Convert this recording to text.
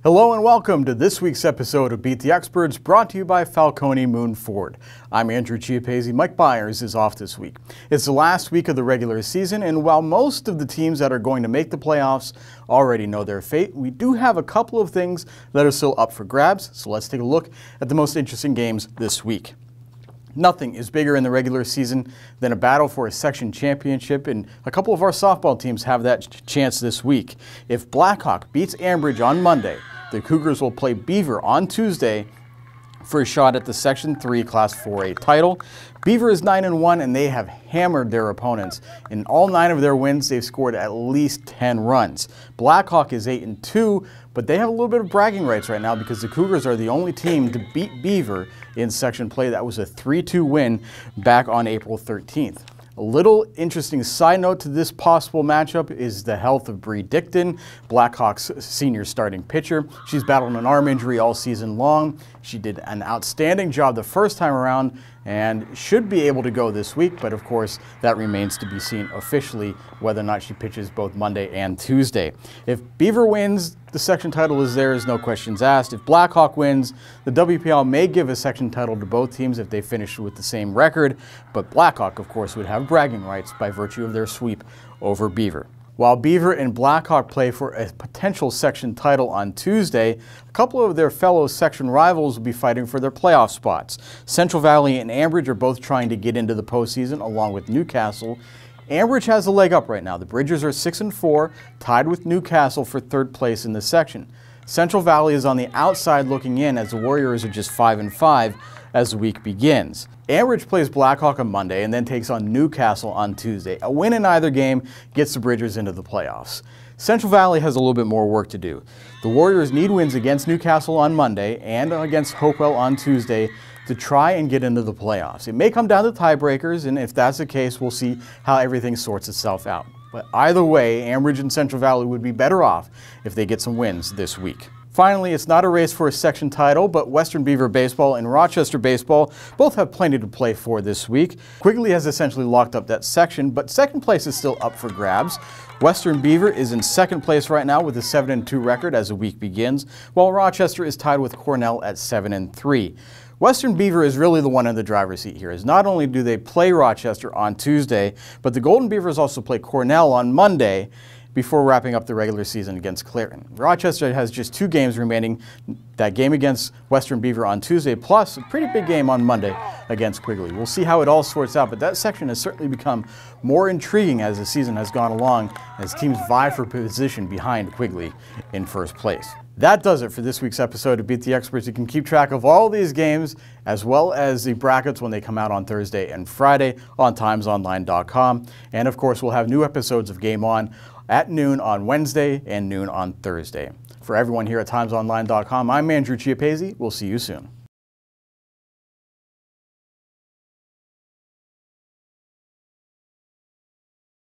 Hello and welcome to this week's episode of Beat the Experts, brought to you by Falcone Moon Ford. I'm Andrew Chiappazzi. Mike Byers is off this week. It's the last week of the regular season, and while most of the teams that are going to make the playoffs already know their fate, we do have a couple of things that are still up for grabs, so let's take a look at the most interesting games this week. Nothing is bigger in the regular season than a battle for a section championship, and a couple of our softball teams have that chance this week. If Blackhawk beats Ambridge on Monday, the Cougars will play Beaver on Tuesday for a shot at the Section 3 Class 4A title. Beaver is 9-1, and they have hammered their opponents. In all 9 of their wins, they've scored at least 10 runs. Blackhawk is 8-2, but they have a little bit of bragging rights right now because the Cougars are the only team to beat Beaver in section play. That was a 3-2 win back on April 13th. A little interesting side note to this possible matchup is the health of Bree Dickton, Blackhawks' senior starting pitcher. She's battled an arm injury all season long. She did an outstanding job the first time around and should be able to go this week, but of course that remains to be seen officially whether or not she pitches both Monday and Tuesday. If Beaver wins, the section title is theirs, no questions asked. If Blackhawk wins, the WPL may give a section title to both teams if they finish with the same record, but Blackhawk, of course, would have bragging rights by virtue of their sweep over Beaver. While Beaver and Blackhawk play for a potential section title on Tuesday, a couple of their fellow section rivals will be fighting for their playoff spots. Central Valley and Ambridge are both trying to get into the postseason along with Newcastle. Ambridge has a leg up right now. The Bridgers are 6-4, tied with Newcastle for third place in the section. Central Valley is on the outside looking in as the Warriors are just 5-5 as the week begins. Ambridge plays Blackhawk on Monday and then takes on Newcastle on Tuesday. A win in either game gets the Bridgers into the playoffs. Central Valley has a little bit more work to do. The Warriors need wins against Newcastle on Monday and against Hopewell on Tuesday to try and get into the playoffs. It may come down to tiebreakers, and if that's the case, we'll see how everything sorts itself out. But either way, Ambridge and Central Valley would be better off if they get some wins this week. Finally, it's not a race for a section title, but Western Beaver Baseball and Rochester Baseball both have plenty to play for this week. Quigley has essentially locked up that section, but second place is still up for grabs. Western Beaver is in second place right now with a 7-2 record as the week begins, while Rochester is tied with Cornell at 7-3. Western Beaver is really the one in the driver's seat here, as not only do they play Rochester on Tuesday, but the Golden Beavers also play Cornell on Monday before wrapping up the regular season against Clairton. Rochester has just 2 games remaining, that game against Western Beaver on Tuesday, plus a pretty big game on Monday against Quigley. We'll see how it all sorts out, but that section has certainly become more intriguing as the season has gone along, as teams vie for position behind Quigley in first place. That does it for this week's episode of Beat the Experts. You can keep track of all these games as well as the brackets when they come out on Thursday and Friday on timesonline.com. And of course, we'll have new episodes of Game On at noon on Wednesday and noon on Thursday. For everyone here at timesonline.com, I'm Andrew Chiappazzi. We'll see you soon.